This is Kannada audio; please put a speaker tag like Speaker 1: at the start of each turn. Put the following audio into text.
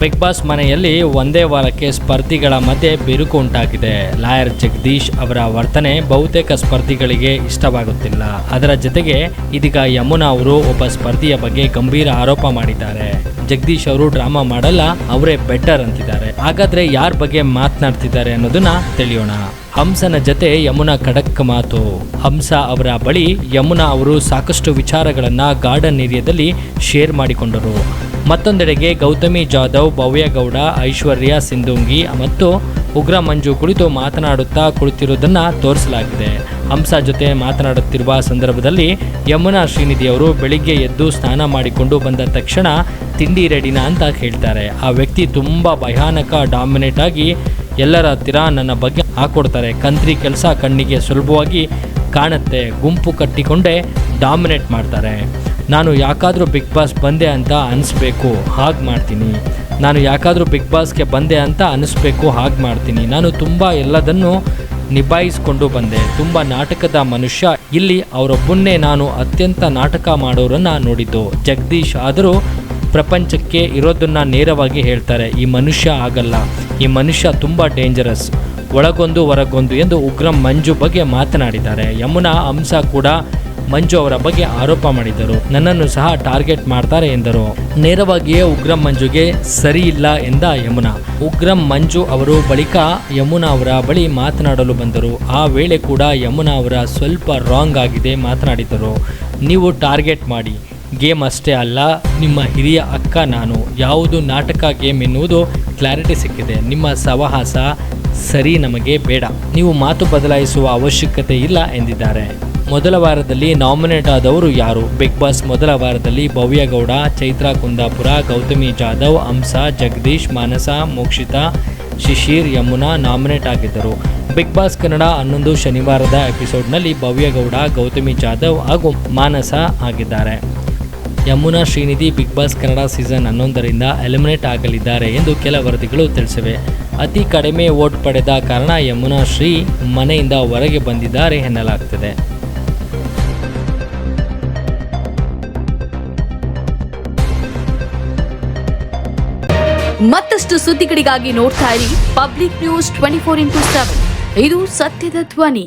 Speaker 1: ಬಿಗ್ ಬಾಸ್ ಮನೆಯಲ್ಲಿ ಒಂದೇ ವಾರಕ್ಕೆ ಸ್ಪರ್ಧಿಗಳ ಮಧ್ಯೆ ಬಿರುಕು ಉಂಟಾಗಿದೆ. ಲಾಯರ್ ಜಗದೀಶ್ ಅವರ ವರ್ತನೆ ಬಹುತೇಕ ಸ್ಪರ್ಧಿಗಳಿಗೆ ಇಷ್ಟವಾಗುತ್ತಿಲ್ಲ. ಅದರ ಜೊತೆಗೆ ಇದೀಗ ಯಮುನಾ ಅವರು ಒಬ್ಬ ಸ್ಪರ್ಧಿಯ ಬಗ್ಗೆ ಗಂಭೀರ ಆರೋಪ ಮಾಡಿದ್ದಾರೆ. ಜಗದೀಶ್ ಅವರು ಡ್ರಾಮಾ ಮಾಡಲ್ಲ, ಅವರೇ ಬೆಟರ್ ಅಂತಿದ್ದಾರೆ. ಹಾಗಾದ್ರೆ ಯಾರ ಬಗ್ಗೆ ಮಾತನಾಡ್ತಿದ್ದಾರೆ ಅನ್ನೋದನ್ನ ತಿಳಿಯೋಣ. ಹಂಸನ ಜೊತೆ ಯಮುನಾ ಖಡಕ್ ಮಾತು. ಹಂಸ ಅವರ ಬಳಿ ಯಮುನಾ ಅವರು ಸಾಕಷ್ಟು ವಿಚಾರಗಳನ್ನ ಗಾರ್ಡನ್ ಏರಿಯಾದಲ್ಲಿ ಶೇರ್ ಮಾಡಿಕೊಂಡರು. ಮತ್ತೊಂದೆಡೆಗೆ ಗೌತಮಿ ಜಾಧವ್, ಭವ್ಯ ಗೌಡ, ಐಶ್ವರ್ಯ ಸಿಂಧುಂಗಿ ಮತ್ತು ಉಗ್ರ ಮಂಜು ಕುಳಿತು ಮಾತನಾಡುತ್ತಾ ಕುಳಿತಿರುವುದನ್ನು ತೋರಿಸಲಾಗಿದೆ. ಹಂಸ ಜೊತೆ ಮಾತನಾಡುತ್ತಿರುವ ಸಂದರ್ಭದಲ್ಲಿ ಯಮುನಾ ಶ್ರೀನಿಧಿ ಅವರು ಬೆಳಿಗ್ಗೆ ಎದ್ದು ಸ್ನಾನ ಮಾಡಿಕೊಂಡು ಬಂದ ತಕ್ಷಣ ತಿಂಡಿ ರೆಡಿನಾ ಅಂತ ಹೇಳ್ತಾರೆ. ಆ ವ್ಯಕ್ತಿ ತುಂಬ ಭಯಾನಕ, ಡಾಮಿನೇಟ್ ಆಗಿ ಎಲ್ಲರ ಹತ್ತಿರ ನನ್ನ ಬಗ್ಗೆ ಹಾಕೊಡ್ತಾರೆ. ಕಂತ್ರಿ ಕೆಲಸ ಕಣ್ಣಿಗೆ ಸುಲಭವಾಗಿ ಕಾಣುತ್ತೆ, ಗುಂಪು ಕಟ್ಟಿಕೊಂಡೇ ಡಾಮಿನೇಟ್ ಮಾಡ್ತಾರೆ. ನಾನು ಯಾಕಾದರೂ ಬಿಗ್ ಬಾಸ್ ಬಂದೆ ಅಂತ ಅನಿಸ್ಬೇಕು, ಹಾಗೆ ಮಾಡ್ತೀನಿ. ನಾನು ಯಾಕಾದರೂ ಬಿಗ್ ಬಾಸ್ಗೆ ಬಂದೆ ಅಂತ ಅನಿಸ್ಬೇಕು, ಹಾಗೆ ಮಾಡ್ತೀನಿ. ನಾನು ತುಂಬ ಎಲ್ಲದನ್ನು ನಿಭಾಯಿಸ್ಕೊಂಡು ಬಂದೆ. ತುಂಬ ನಾಟಕದ ಮನುಷ್ಯ. ಇಲ್ಲಿ ಅವರೊಬ್ಬನ್ನೇ ನಾನು ಅತ್ಯಂತ ನಾಟಕ ಮಾಡೋರನ್ನು ನೋಡಿದ್ದು. ಜಗದೀಶ್ ಆದರೂ ಪ್ರಪಂಚಕ್ಕೆ ಇರೋದನ್ನು ನೇರವಾಗಿ ಹೇಳ್ತಾರೆ. ಈ ಮನುಷ್ಯ ಆಗಲ್ಲ, ಈ ಮನುಷ್ಯ ತುಂಬ ಡೇಂಜರಸ್, ಒಳಗೊಂದು ಹೊರಗೊಂದು ಎಂದು ಉಗ್ರಂ ಮಂಜು ಬಗ್ಗೆ ಮಾತನಾಡಿದ್ದಾರೆ. ಯಮುನಾ, ಹಂಸ ಕೂಡ ಮಂಜು ಅವರ ಬಗ್ಗೆ ಆರೋಪ ಮಾಡಿದರು. ನನ್ನನ್ನು ಸಹ ಟಾರ್ಗೆಟ್ ಮಾಡ್ತಾರೆ ಎಂದರು. ನೇರವಾಗಿಯೇ ಉಗ್ರಂ ಮಂಜುಗೆ ಸರಿ ಇಲ್ಲ ಎಂದ ಯಮುನಾ. ಉಗ್ರಂ ಮಂಜು ಅವರು ಬಳಿಕ ಯಮುನಾ ಅವರ ಬಳಿ ಮಾತನಾಡಲು ಬಂದರು. ಆ ವೇಳೆ ಕೂಡ ಯಮುನಾ ಅವರ ಸ್ವಲ್ಪ ರಾಂಗ್ ಆಗಿದೆ ಮಾತನಾಡಿದರು. ನೀವು ಟಾರ್ಗೆಟ್ ಮಾಡಿ, ಗೇಮ್ ಅಷ್ಟೇ ಅಲ್ಲ, ನಿಮ್ಮ ಹಿರಿಯ ಅಕ್ಕ ನಾನು. ಯಾವುದು ನಾಟಕ ಗೇಮ್ ಎನ್ನುವುದು ಕ್ಲಾರಿಟಿ ಸಿಕ್ಕಿದೆ. ನಿಮ್ಮ ಸಹವಾಸ ಸರಿ ನಮಗೆ ಬೇಡ. ನೀವು ಮಾತು ಬದಲಾಯಿಸುವ ಅವಶ್ಯಕತೆ ಇಲ್ಲ ಎಂದಿದ್ದಾರೆ. ಮೊದಲ ವಾರದಲ್ಲಿ ನಾಮಿನೇಟ್ ಆದವರು ಯಾರು? ಬಿಗ್ ಬಾಸ್ ಮೊದಲ ವಾರದಲ್ಲಿ ಭವ್ಯ ಗೌಡ, ಚೈತ್ರ ಕುಂದಾಪುರ, ಗೌತಮಿ ಜಾಧವ್, ಹಂಸ, ಜಗದೀಶ್, ಮಾನಸ, ಮೋಕ್ಷಿತಾ, ಶಿಶಿರ್, ಯಮುನಾ ನಾಮಿನೇಟ್ ಆಗಿದ್ದರು. ಬಿಗ್ ಬಾಸ್ ಕನ್ನಡ 11 ಶನಿವಾರದ ಎಪಿಸೋಡ್ನಲ್ಲಿ ಭವ್ಯ ಗೌಡ, ಗೌತಮಿ ಜಾಧವ್ ಹಾಗೂ ಮಾನಸ ಆಗಿದ್ದಾರೆ. Yamuna Shrinidhi Bigg Boss Kannada season 11ರಿಂದ ಎಲಿಮಿನೇಟ್ ಆಗಲಿದ್ದಾರೆ ಎಂದು ಕೆಲ ವರದಿಗಳು ತಿಳಿಸಿವೆ. ಅತಿ ಕಡಿಮೆ ವೋಟ್ ಪಡೆದ ಕಾರಣ ಯಮುನಾ ಶ್ರೀ ಮನೆಯಿಂದ ಹೊರಗೆ ಬಂದಿದ್ದಾರೆ ಎನ್ನಲಾಗ್ತಿದೆ.
Speaker 2: ಮತ್ತಷ್ಟು ಸುದ್ದಿಗಳಿಗಾಗಿ ನೋಡ್ತಾ ಇರಿ ಪಬ್ಲಿಕ್ ನ್ಯೂಸ್ 24x7. ಇದು ಸತ್ಯದ ಧ್ವನಿ.